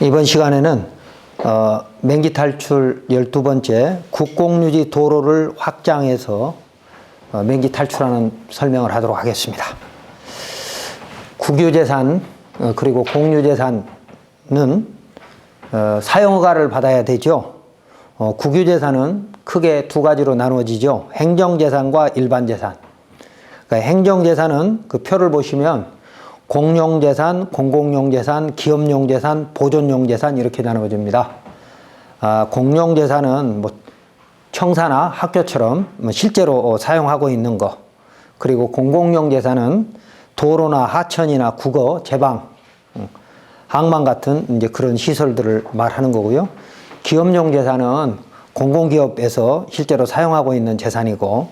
이번 시간에는 맹기 탈출 12번째 국공유지 도로를 확장해서 맹기 탈출하는 설명을 하도록 하겠습니다. 국유재산 그리고 공유재산은 사용허가를 받아야 되죠. 국유재산은 크게 두 가지로 나누어지죠. 행정재산과 일반재산. 그러니까 행정재산은 그 표를 보시면 공용재산, 공공용재산, 기업용재산, 보존용재산 이렇게 나누어집니다. 공용재산은 뭐 청사나 학교처럼 실제로 사용하고 있는 거, 그리고 공공용재산은 도로나 하천이나 국어, 제방, 항만 같은 이제 그런 시설들을 말하는 거고요. 기업용재산은 공공기업에서 실제로 사용하고 있는 재산이고,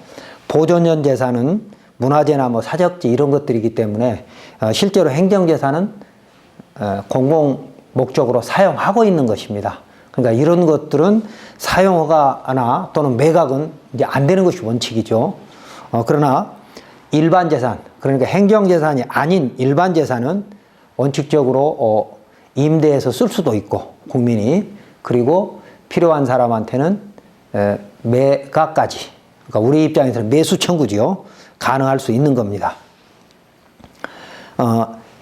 보존용 재산은 문화재나 뭐 사적지 이런 것들이기 때문에 실제로 행정재산은 공공 목적으로 사용하고 있는 것입니다. 그러니까 이런 것들은 사용허가나 또는 매각은 이제 안 되는 것이 원칙이죠. 그러나 일반재산, 그러니까 행정재산이 아닌 일반재산은 원칙적으로 임대해서 쓸 수도 있고 국민이, 그리고 필요한 사람한테는 매각까지, 그러니까 우리 입장에서는 매수 청구지요. 가능할 수 있는 겁니다.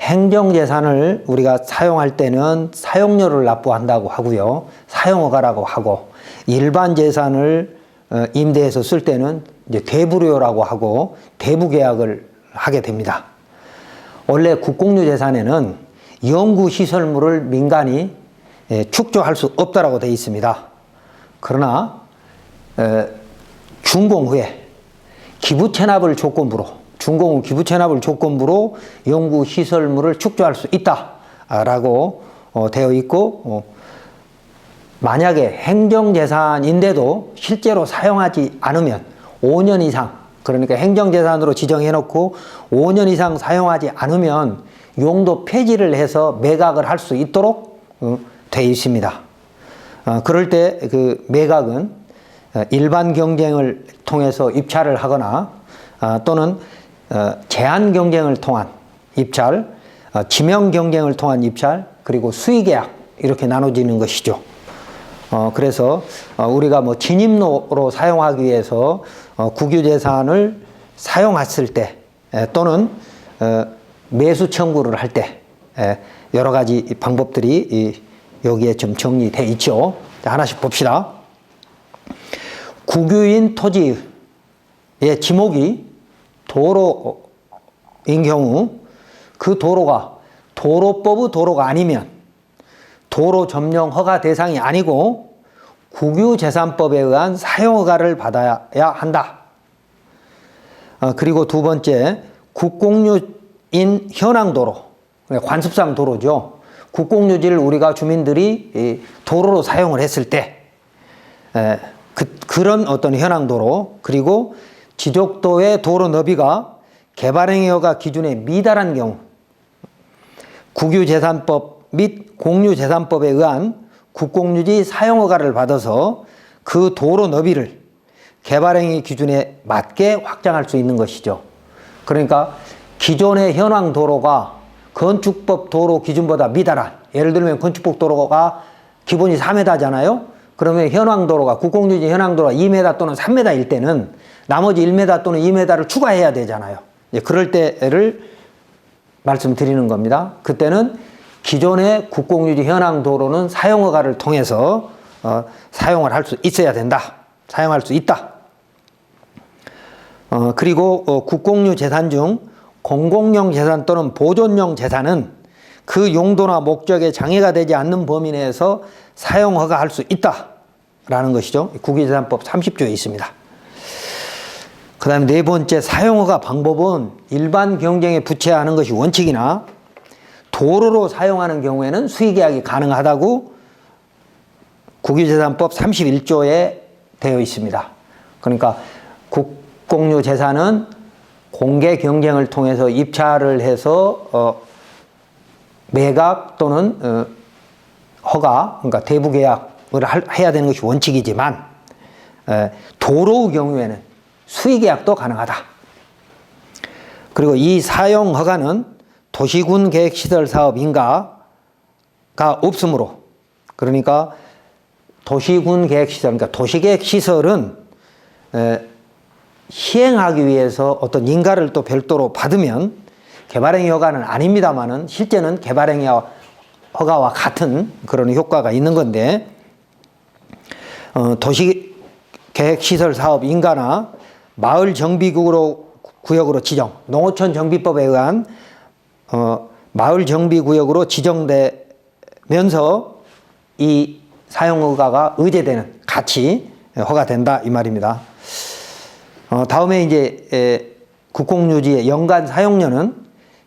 행정재산을 우리가 사용할 때는 사용료를 납부한다고 하고요. 사용허가라고 하고, 일반재산을 임대해서 쓸 때는 이제 대부료라고 하고 대부계약을 하게 됩니다. 원래 국공유재산에는 연구시설물을 민간이 축조할 수 없다라고 되어 있습니다. 그러나 준공 후에 기부채납을 조건부로, 준공 후 기부채납을 조건부로 연구시설물을 축조할 수 있다라고 되어 있고, 만약에 행정재산인데도 실제로 사용하지 않으면 5년 이상, 그러니까 행정재산으로 지정해놓고 5년 이상 사용하지 않으면 용도 폐지를 해서 매각을 할 수 있도록 되어 있습니다. 그럴 때 그 매각은 일반 경쟁을 통해서 입찰을 하거나 또는 제한 경쟁을 통한 입찰, 지명 경쟁을 통한 입찰, 그리고 수의계약 이렇게 나눠지는 것이죠. 그래서 우리가 뭐 진입로로 사용하기 위해서 국유재산을 사용했을 때 또는 매수 청구를 할 때 여러 가지 방법들이 여기에 좀 정리되어 있죠. 하나씩 봅시다. 국유인 토지의 지목이 도로인 경우 그 도로가 도로법의 도로가 아니면 도로 점용 허가 대상이 아니고 국유재산법에 의한 사용허가를 받아야 한다. 그리고 두 번째, 국공유인 현황도로, 관습상 도로죠. 국공유지를 우리가 주민들이 도로로 사용을 했을 때 그런 어떤 현황도로, 그리고 지적도의 도로 너비가 개발행위허가 기준에 미달한 경우 국유재산법 및 공유재산법에 의한 국공유지 사용허가를 받아서 그 도로 너비를 개발행위 기준에 맞게 확장할 수 있는 것이죠. 그러니까 기존의 현황도로가 건축법 도로 기준보다 미달한, 예를 들면 건축법 도로가 기본이 4m잖아요. 그러면 현황도로가, 국공유지 현황도로가 2m 또는 3m일 때는 나머지 1m 또는 2m를 추가해야 되잖아요. 그럴 때를 말씀드리는 겁니다. 그때는 기존의 국공유지 현황도로는 사용허가를 통해서 사용을 할 수 있어야 된다. 사용할 수 있다. 그리고 국공유 재산 중 공공용 재산 또는 보존용 재산은 그 용도나 목적에 장애가 되지 않는 범위 내에서 사용허가할 수 있다라는 것이죠. 국유재산법 30조에 있습니다. 그 다음에 네 번째, 사용허가 방법은 일반 경쟁에 부채하는 것이 원칙이나 도로로 사용하는 경우에는 수의계약이 가능하다고 국유재산법 31조에 되어 있습니다. 그러니까 국공유 재산은 공개 경쟁을 통해서 입찰을 해서 매각 또는 허가, 그러니까 대부계약을 해야 되는 것이 원칙이지만 도로의 경우에는 수의계약도 가능하다. 그리고 이 사용허가는 도시군 계획시설 사업 인가가 없으므로 그러니까 도시군 계획시설, 그러니까 도시계획시설은 시행하기 위해서 어떤 인가를 또 별도로 받으면 개발행위 허가는 아닙니다만은 실제는 개발행위 허가와 같은 그런 효과가 있는 건데, 도시계획시설 사업 인가나 마을 정비구역으로 지정, 농어촌 정비법에 의한 마을 정비구역으로 지정되면서 이 사용허가가 의제되는, 같이 허가된다 이 말입니다. 다음에 이제 국공유지의 연간 사용료는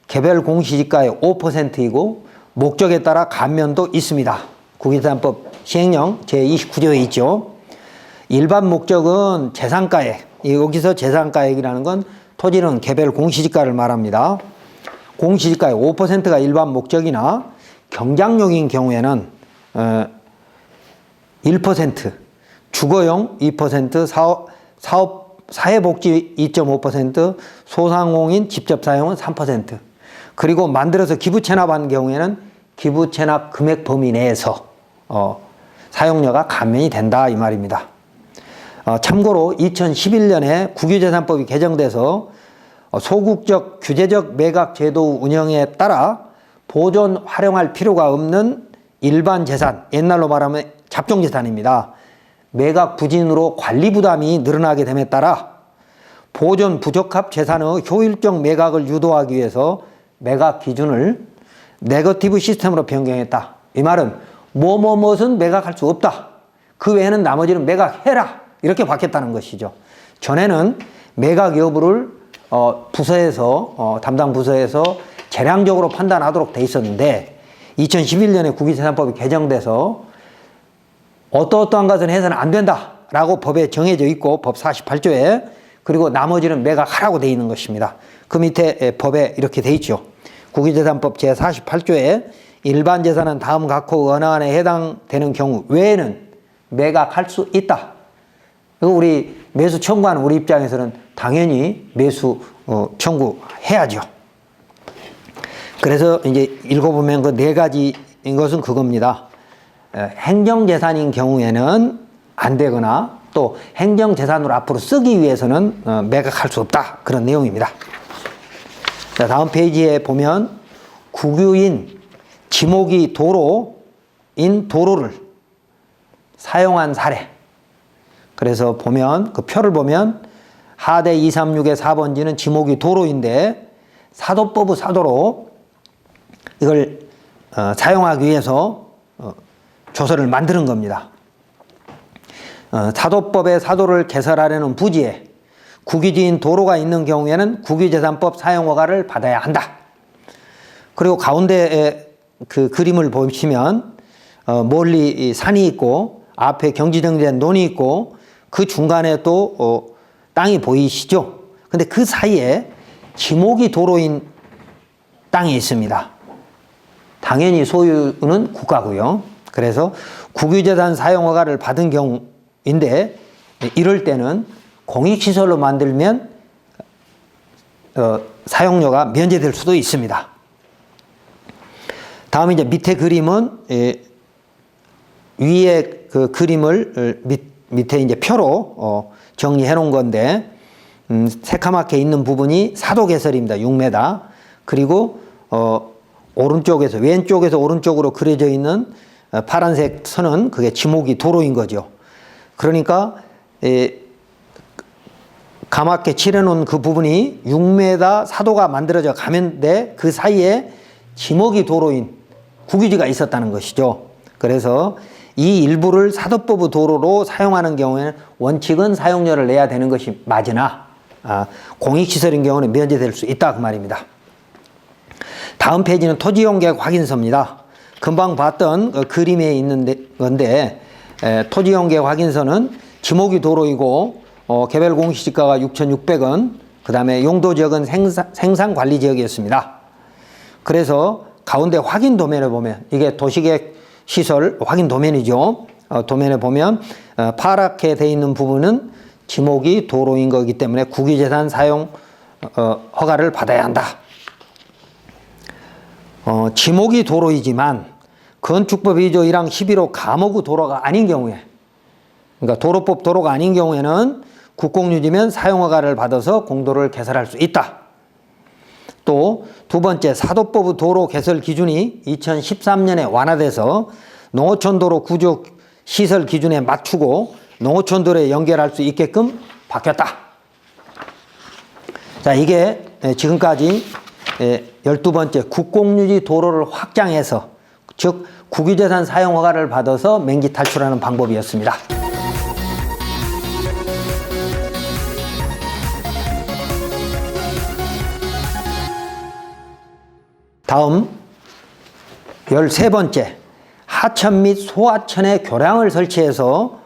개별 공시지가의 5%이고 목적에 따라 감면도 있습니다. 국유재산법 시행령 제29조에 있죠. 일반 목적은 재산가액, 여기서 재산가액이라는 건 토지는 개별 공시지가를 말합니다. 공시지가의 5%가 일반 목적이나 경작용인 경우에는 1%, 주거용 2%, 사회복지 2.5%, 소상공인 직접 사용은 3%, 그리고 만들어서 기부 체납한 경우에는 기부 체납 금액 범위 내에서 사용료가 감면이 된다 이 말입니다. 참고로 2011년에 국유재산법이 개정돼서 소국적 규제적 매각 제도 운영에 따라 보존 활용할 필요가 없는 일반 재산, 옛날로 말하면 잡종재산입니다. 매각 부진으로 관리 부담이 늘어나게 됨에 따라 보존 부적합 재산의 효율적 매각을 유도하기 위해서 매각 기준을 네거티브 시스템으로 변경했다. 이 말은 무엇은 매각할 수 없다. 그 외에는 나머지는 매각해라. 이렇게 바뀌었다는 것이죠. 전에는 매각 여부를 부서에서 담당 부서에서 재량적으로 판단하도록 돼 있었는데 2011년에 국유재산법이 개정돼서 어떠한 것은 해서는 안 된다라고 법에 정해져 있고 법 48조에, 그리고 나머지는 매각하라고 돼 있는 것입니다. 그 밑에 법에 이렇게 돼 있죠. 국유재산법 제48조에 일반 재산은 다음 각호 어느 안에 해당되는 경우 외에는 매각할 수 있다. 그리고 우리 매수 청구하는 우리 입장에서는 당연히 매수 청구해야죠. 그래서 이제 읽어보면 그 네 가지인 것은 그겁니다. 행정재산인 경우에는 안 되거나 또 행정재산으로 앞으로 쓰기 위해서는 매각할 수 없다. 그런 내용입니다. 자, 다음 페이지에 보면 국유인 지목이 도로인 도로를 사용한 사례. 그래서 보면 그 표를 보면 하대 236의 4번지는 지목이 도로인데 사도법의 사도로 이걸 사용하기 위해서 조서를 만드는 겁니다. 사도법의 사도를 개설하려는 부지에 국유지인 도로가 있는 경우에는 국유재산법 사용허가를 받아야 한다. 그리고 가운데에 그 그림을 보시면 멀리 산이 있고 앞에 경지정지된 논이 있고 그 중간에 또 땅이 보이시죠? 근데 그 사이에 지목이 도로인 땅이 있습니다. 당연히 소유는 국가고요. 그래서 국유재산 사용허가를 받은 경우인데 이럴 때는 공익시설로 만들면 사용료가 면제될 수도 있습니다. 다음 이제 밑에 그림은 위에 그 그림을 밑에 이제 표로 정리해 놓은 건데 새카맣게 있는 부분이 사도 개설입니다. 6m. 그리고 오른쪽에서 왼쪽에서 오른쪽으로 그려져 있는 파란색 선은 그게 지목이 도로인 거죠. 그러니까 까맣게 칠해놓은 그 부분이 6m 사도가 만들어져 가는데 그 사이에 지목이 도로인 국유지가 있었다는 것이죠. 그래서 이 일부를 사도법의 도로로 사용하는 경우에는 원칙은 사용료를 내야 되는 것이 맞으나 공익시설인 경우는 면제될 수 있다 그 말입니다. 다음 페이지는 토지용계획 확인서입니다. 금방 봤던 그림에 있는 건데 토지용계획 확인서는 지목이 도로이고 개별 공시지가가 6,600원, 그 다음에 용도지역은 생산관리지역이었습니다. 그래서 가운데 확인 도면에 보면 이게 도시계획 시설 확인 도면이죠. 도면에 보면 파랗게 되어 있는 부분은 지목이 도로인 거기 때문에 국유재산 사용 허가를 받아야 한다. 지목이 도로이지만 건축법 2조 1항 11호 감호구 도로가 아닌 경우에, 그러니까 도로법 도로가 아닌 경우에는 국공유지면 사용허가를 받아서 공도를 개설할 수 있다. 또 두 번째, 사도법 도로 개설 기준이 2013년에 완화돼서 농어촌도로 구조 시설 기준에 맞추고 농어촌도로에 연결할 수 있게끔 바뀌었다. 자, 이게 지금까지 12번째 국공유지 도로를 확장해서, 즉 국유재산 사용허가를 받아서 맹지 탈출하는 방법이었습니다. 다음 13번째, 하천 및 소하천에 교량을 설치해서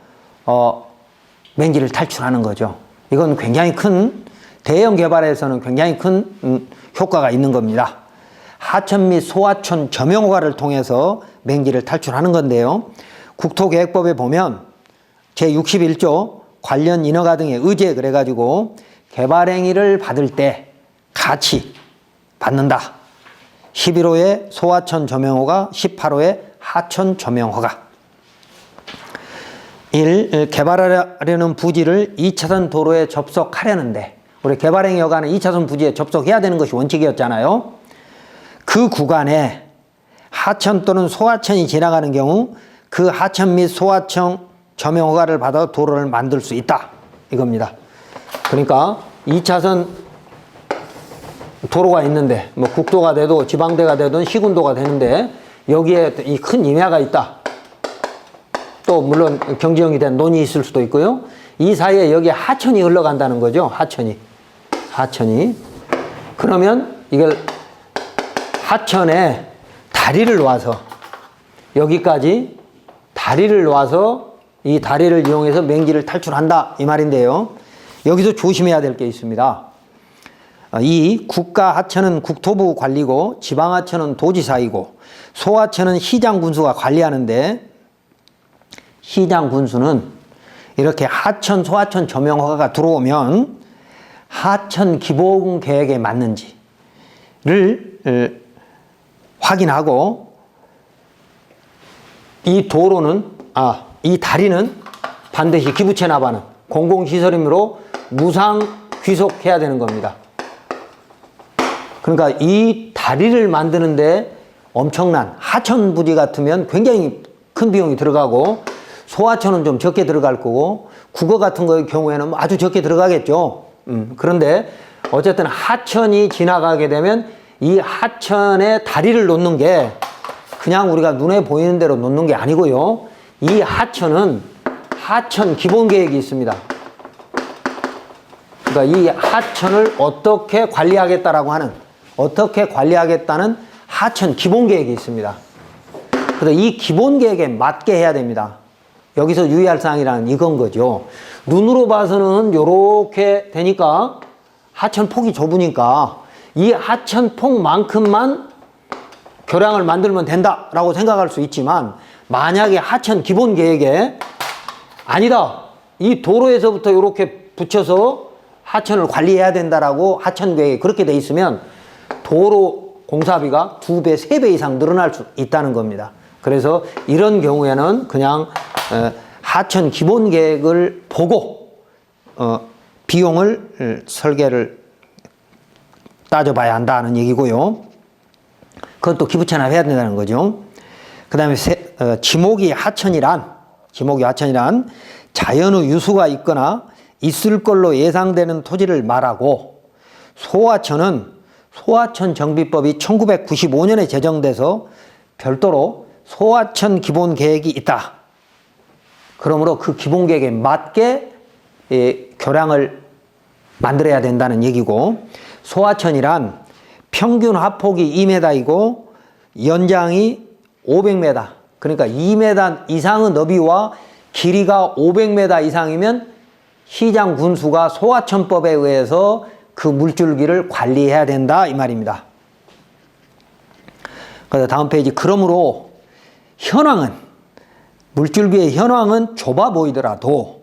맹지를 탈출하는 거죠. 이건 굉장히 큰, 대형 개발에서는 굉장히 큰 효과가 있는 겁니다. 하천 및 소하천 점용허가를 통해서 맹지를 탈출하는 건데요. 국토계획법에 보면 제61조 관련 인허가 등의 의제 그래가지고 개발행위를 받을 때 같이 받는다. 11호의 소하천 점용허가, 18호의 하천 점용허가. 1. 개발하려는 부지를 2차선 도로에 접속하려는데, 우리 개발행위 허가는 2차선 부지에 접속해야 되는 것이 원칙이었잖아요. 그 구간에 하천 또는 소하천이 지나가는 경우 그 하천 및 소하천 점용허가를 받아 도로를 만들 수 있다. 이겁니다. 그러니까 2차선 도로가 있는데, 뭐 국도가 돼도 지방대가 되든 시군도가 되는데 여기에 이 큰 임야가 있다. 또 물론 경지형이 된 논이 있을 수도 있고요. 이 사이에 여기에 하천이 흘러간다는 거죠. 하천이. 그러면 이걸 하천에 다리를 놔서, 여기까지 다리를 놔서 이 다리를 이용해서 맹지를 탈출한다, 이 말인데요. 여기서 조심해야 될 게 있습니다. 이 국가하천은 국토부 관리고 지방하천은 도지사이고 소하천은 시장군수가 관리하는데, 시장군수는 이렇게 하천, 소하천 점용허가가 들어오면 하천 기본계획에 맞는지를 확인하고, 이 도로는, 이 다리는 반드시 기부채 납하는 공공시설이므로 무상 귀속해야 되는 겁니다. 그러니까 이 다리를 만드는데 엄청난, 하천 부지 같으면 굉장히 큰 비용이 들어가고 소하천은 좀 적게 들어갈 거고 국어 같은 거의 경우에는 아주 적게 들어가겠죠. 그런데 어쨌든 하천이 지나가게 되면 이 하천에 다리를 놓는 게 그냥 우리가 눈에 보이는 대로 놓는 게 아니고요. 이 하천은 하천 기본계획이 있습니다. 그러니까 이 하천을 어떻게 관리하겠다는 하천 기본계획이 있습니다. 그래서 이 기본계획에 맞게 해야 됩니다. 여기서 유의할 사항이란 이건 거죠. 눈으로 봐서는 이렇게 되니까 하천 폭이 좁으니까 이 하천 폭만큼만 교량을 만들면 된다라고 생각할 수 있지만, 만약에 하천 기본계획에 아니다, 이 도로에서부터 이렇게 붙여서 하천을 관리해야 된다라고 하천계획에 그렇게 돼 있으면 도로 공사비가 2배, 3배 이상 늘어날 수 있다는 겁니다. 그래서 이런 경우에는 그냥 하천 기본계획을 보고 비용을 설계를 따져봐야 한다는 얘기고요. 그건 또 기부채납해야 된다는 거죠. 그 다음에 지목이 하천이란 자연의 유수가 있거나 있을 걸로 예상되는 토지를 말하고, 소하천 정비법이 1995년에 제정돼서 별도로 소하천 기본계획이 있다. 그러므로 그 기본계획에 맞게 교량을 만들어야 된다는 얘기고, 소하천이란 평균 하폭이 2m이고 연장이 500m, 그러니까 2m 이상의 너비와 길이가 500m 이상이면 시장 군수가 소하천법에 의해서 그 물줄기를 관리해야 된다, 이 말입니다. 그래서 다음 페이지, 그러므로 물줄기의 현황은 좁아 보이더라도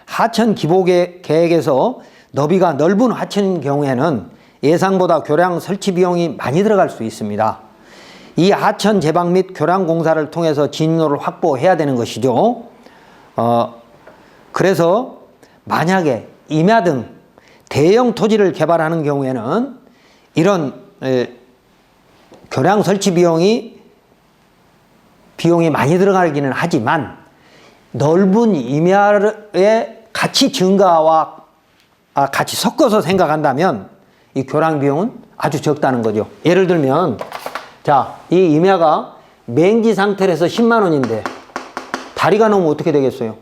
하천 기본계획에서 너비가 넓은 하천인 경우에는 예상보다 교량 설치 비용이 많이 들어갈 수 있습니다. 이 하천 제방 및 교량 공사를 통해서 진입로를 확보해야 되는 것이죠. 그래서 만약에 임야 등 대형 토지를 개발하는 경우에는 이런 교량 설치 비용이 많이 들어가기는 하지만 넓은 임야의 가치 증가와 같이 섞어서 생각한다면 이 교량 비용은 아주 적다는 거죠. 예를 들면 자, 이 임야가 맹지 상태에서 10만 원인데 다리가 넘으면 어떻게 되겠어요?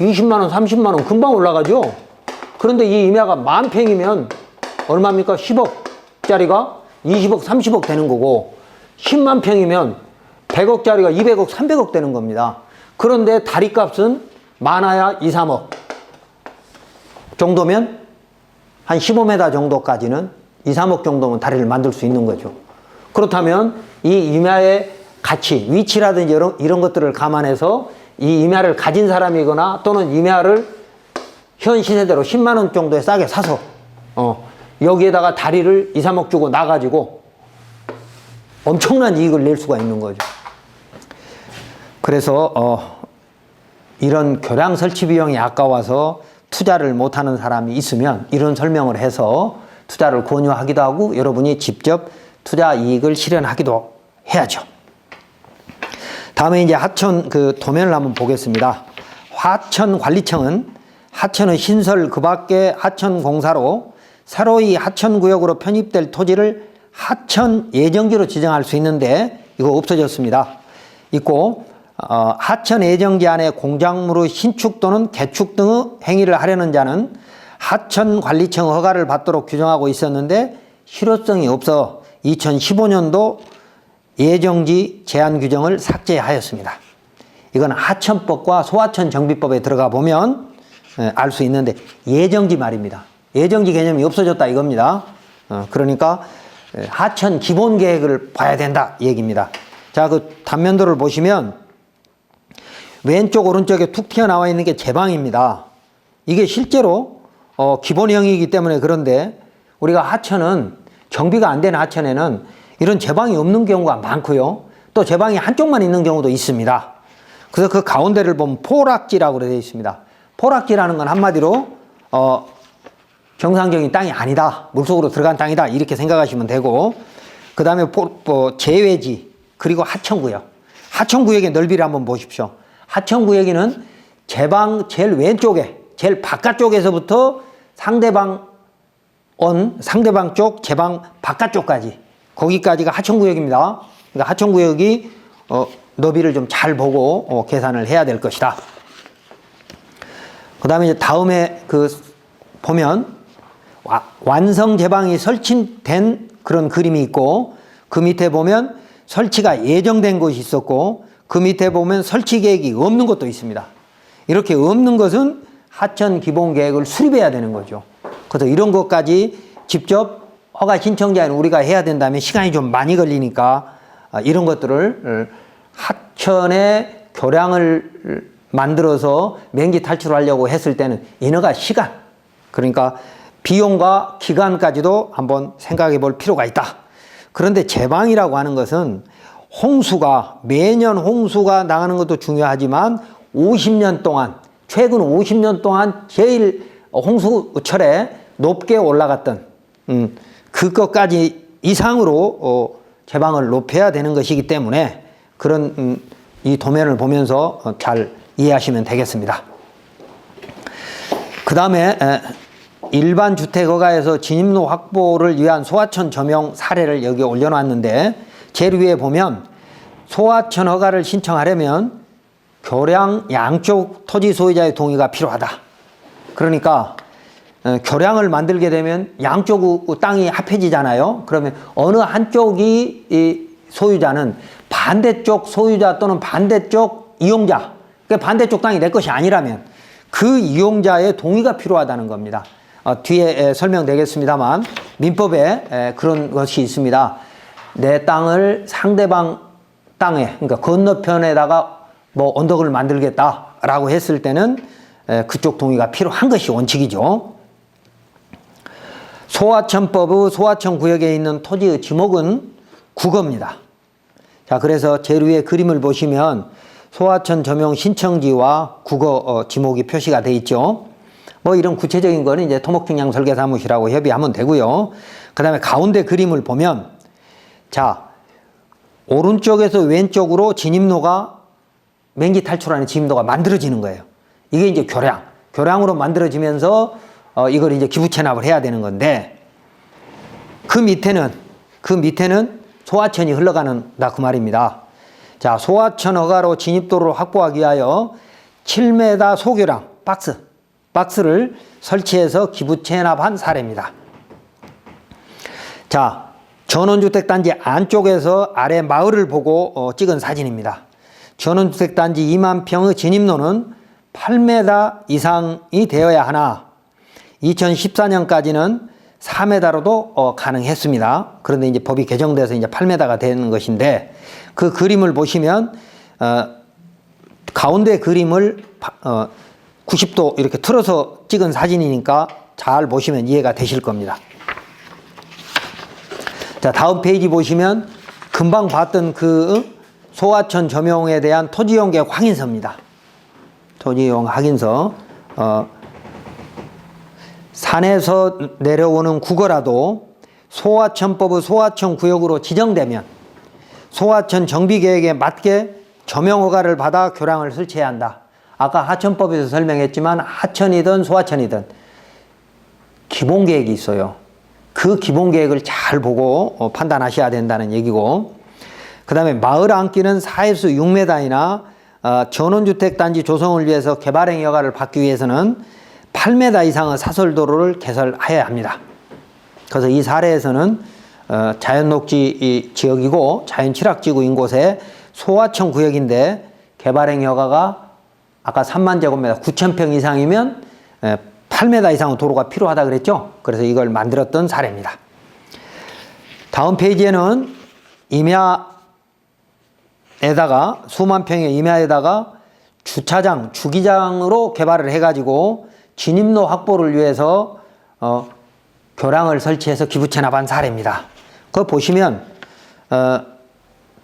20만 원, 30만 원 금방 올라가죠. 그런데 이 임야가 10,000평이면 얼마입니까? 10억짜리가 20억, 30억 되는 거고 10만 평이면 100억짜리가 200억, 300억 되는 겁니다. 그런데 다리 값은 많아야 2, 3억 정도면 한 15m 정도까지는 2, 3억 정도면 다리를 만들 수 있는 거죠. 그렇다면 이 임야의 가치, 위치라든지 이런 것들을 감안해서 이 임야를 가진 사람이거나 또는 임야를 현 시세대로 10만 원 정도에 싸게 사서 여기에다가 다리를 2, 3억 주고 나가지고 엄청난 이익을 낼 수가 있는 거죠. 그래서 이런 교량 설치 비용이 아까워서 투자를 못하는 사람이 있으면 이런 설명을 해서 투자를 권유하기도 하고 여러분이 직접 투자 이익을 실현하기도 해야죠. 다음에 이제 하천 그 도면을 한번 보겠습니다. 하천관리청은 하천의 신설 그 밖에 하천 공사로 새로이 하천구역으로 편입될 토지를 하천 예정지로 지정할 수 있는데 이거 없어졌습니다. 있고 하천 예정지 안에 공작물의 신축 또는 개축 등의 행위를 하려는 자는 하천관리청 허가를 받도록 규정하고 있었는데 실효성이 없어 2015년도 예정지 제한 규정을 삭제하였습니다. 이건 하천법과 소하천 정비법에 들어가 보면 알 수 있는데 예정지 말입니다. 예정지 개념이 없어졌다 이겁니다. 그러니까 하천 기본 계획을 봐야 된다 이 얘기입니다. 자, 그 단면도를 보시면 왼쪽 오른쪽에 툭 튀어나와 있는 게 제방입니다. 이게 실제로 기본형이기 때문에 그런데 우리가 하천은 정비가 안 된 하천에는 이런 제방이 없는 경우가 많고요. 또 제방이 한쪽만 있는 경우도 있습니다. 그래서 그 가운데를 보면 포락지라고 되어 있습니다. 포락지라는 건 한마디로 정상적인 땅이 아니다. 물속으로 들어간 땅이다. 이렇게 생각하시면 되고 그 다음에 제외지 그리고 하천구역. 하천구역의 넓이를 한번 보십시오. 하천구역에는 제방 제일 왼쪽에 제일 바깥쪽에서부터 상대방 쪽 제방 바깥쪽까지 거기까지가 하천구역입니다. 그러니까 하천구역이 너비를 좀 잘 보고 계산을 해야 될 것이다. 그 다음에 이제 다음에 보면 완성 제방이 설치된 그런 그림이 있고 그 밑에 보면 설치가 예정된 것이 있었고 그 밑에 보면 설치 계획이 없는 것도 있습니다. 이렇게 없는 것은 하천 기본 계획을 수립해야 되는 거죠. 그래서 이런 것까지 직접 허가 신청자는 우리가 해야 된다면 시간이 좀 많이 걸리니까 이런 것들을 하천의 교량을 만들어서 맹지 탈출하려고 했을 때는 인허가 시간, 그러니까 비용과 기간까지도 한번 생각해 볼 필요가 있다. 그런데 제방이라고 하는 것은 매년 홍수가 나가는 것도 중요하지만 50년 동안, 최근 50년 동안 제일 홍수철에 높게 올라갔던 그것까지 이상으로 제방을 높여야 되는 것이기 때문에 그런 이 도면을 보면서 잘 이해하시면 되겠습니다. 그 다음에 일반 주택 허가에서 진입로 확보를 위한 소하천 점용 사례를 여기 올려놨는데 제일 위에 보면 소하천 허가를 신청하려면 교량 양쪽 토지 소유자의 동의가 필요하다. 그러니까 교량을 만들게 되면 양쪽 땅이 합해지잖아요. 그러면 어느 한쪽이 이 소유자는 반대쪽 소유자 또는 반대쪽 이용자, 그러니까 반대쪽 땅이 내 것이 아니라면 그 이용자의 동의가 필요하다는 겁니다. 뒤에 설명되겠습니다만 민법에 그런 것이 있습니다. 내 땅을 상대방 땅에, 그러니까 건너편에다가 언덕을 만들겠다라고 했을 때는 그쪽 동의가 필요한 것이 원칙이죠. 소하천법의 소하천 구역에 있는 토지의 지목은 국어입니다. 자, 그래서 제일 위에 그림을 보시면 소하천 점용 신청지와 국어 지목이 표시가 돼 있죠. 뭐 이런 구체적인 거는 이제 토목측량 설계사무실하고 협의하면 되고요. 그 다음에 가운데 그림을 보면, 자, 오른쪽에서 왼쪽으로 진입로가, 맹지 탈출하는 진입로가 만들어지는 거예요. 이게 이제 교량으로 만들어지면서 이걸 이제 기부 체납을 해야 되는 건데, 그 밑에는 소하천이 흘러가는다 그 말입니다. 자, 소하천 허가로 진입도를 확보하기 위하여 7m 소교량 박스를 설치해서 기부 체납한 사례입니다. 자, 전원주택단지 안쪽에서 아래 마을을 보고 찍은 사진입니다. 전원주택단지 2만 평의 진입로는 8m 이상이 되어야 하나 2014년까지는 4m로도 가능했습니다. 그런데 이제 법이 개정돼서 이제 8m가 되는 것인데, 그 그림을 보시면 가운데 그림을 90도 이렇게 틀어서 찍은 사진이니까 잘 보시면 이해가 되실 겁니다. 자, 다음 페이지 보시면 금방 봤던 그 소하천 점용에 대한 토지용계획 확인서입니다. 토지용 확인서. 산에서 내려오는 국어라도 소하천법의 소하천 구역으로 지정되면 소하천 정비계획에 맞게 점용허가를 받아 교량을 설치해야 한다. 아까 하천법에서 설명했지만 하천이든 소하천이든 기본계획이 있어요. 그 기본계획을 잘 보고 판단하셔야 된다는 얘기고, 그 다음에 마을 안기는 사회수 6m이나 전원주택단지 조성을 위해서 개발행위 허가를 받기 위해서는 8m 이상의 사설도로를 개설해야 합니다. 그래서 이 사례에서는 자연녹지 지역이고 자연취락지구인 곳에 소하천 구역인데 개발행위 허가가 아까 3만 제곱미터 9,000평 이상이면 8m 이상의 도로가 필요하다 그랬죠. 그래서 이걸 만들었던 사례입니다. 다음 페이지에는 임야에다가 수만 평의 임야에다가 주차장, 주기장으로 개발을 해가지고 진입로 확보를 위해서 교량을 설치해서 기부 체납한 사례입니다. 그거 보시면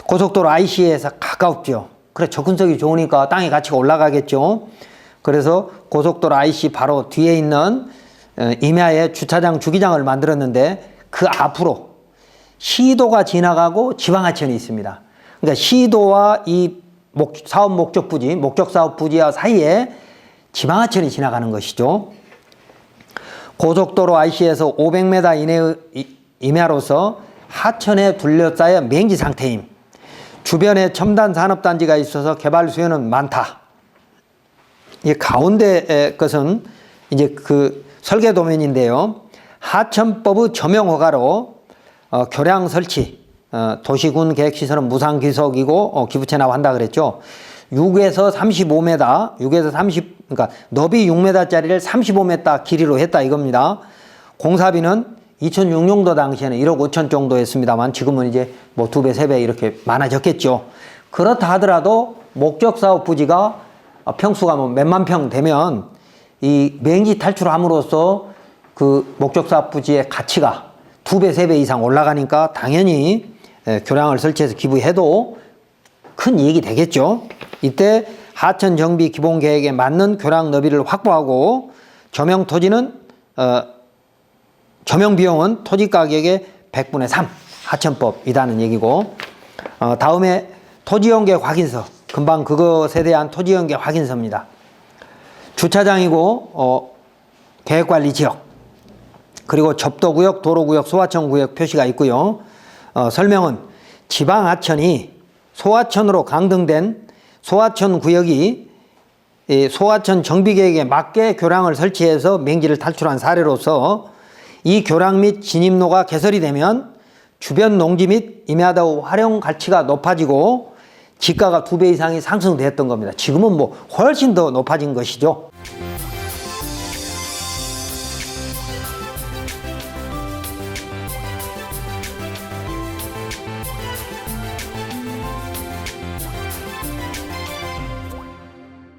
고속도로 IC에서 가깝죠. 그래, 접근성이 좋으니까 땅의 가치가 올라가겠죠. 그래서 고속도로 IC 바로 뒤에 있는 임야에 주차장, 주기장을 만들었는데 그 앞으로 시도가 지나가고 지방하천이 있습니다. 그러니까 시도와 이 사업 목적 부지, 목적 사업 부지와 사이에 지방하천이 지나가는 것이죠. 고속도로 IC에서 500m 이내의 임야로서 하천에 둘러싸여 맹지 상태임. 주변에 첨단 산업단지가 있어서 개발 수요는 많다. 이 가운데 것은 이제 그 설계 도면인데요. 하천법의 점용 허가로 교량 설치, 도시군 계획시설은 무상 귀속이고 기부 체납한다 그랬죠. 6에서 35m, 그러니까 너비 6m짜리를 35m 길이로 했다 이겁니다. 공사비는 2006년도 당시에는 1억 5천 정도 했습니다만 지금은 이제 뭐 2배, 3배 이렇게 많아졌겠죠. 그렇다 하더라도 목적 사업 부지가 평수가 뭐 몇만 평 되면 이 맹지 탈출함으로써 그 목적 사업 부지의 가치가 2배, 3배 이상 올라가니까 당연히 교량을 설치해서 기부해도 큰 이익이 되겠죠. 이때 하천 정비 기본 계획에 맞는 교량 너비를 확보하고 점용 토지는 점용 비용은 토지 가격의 100분의 3 하천법이라는 얘기고, 다음에 토지용 계획 확인서, 금방 그것에 대한 토지용 계획 확인서입니다. 주차장이고 계획관리 지역, 그리고 접도구역, 도로구역, 소하천구역 표시가 있고요. 설명은 지방하천이 소하천으로 강등된 소하천 구역이 소하천 정비계획에 맞게 교량을 설치해서 맹지를 탈출한 사례로서 이 교량 및 진입로가 개설이 되면 주변 농지 및 임야도 활용 가치가 높아지고 지가가 2배 이상이 상승됐던 겁니다. 지금은 뭐 훨씬 더 높아진 것이죠.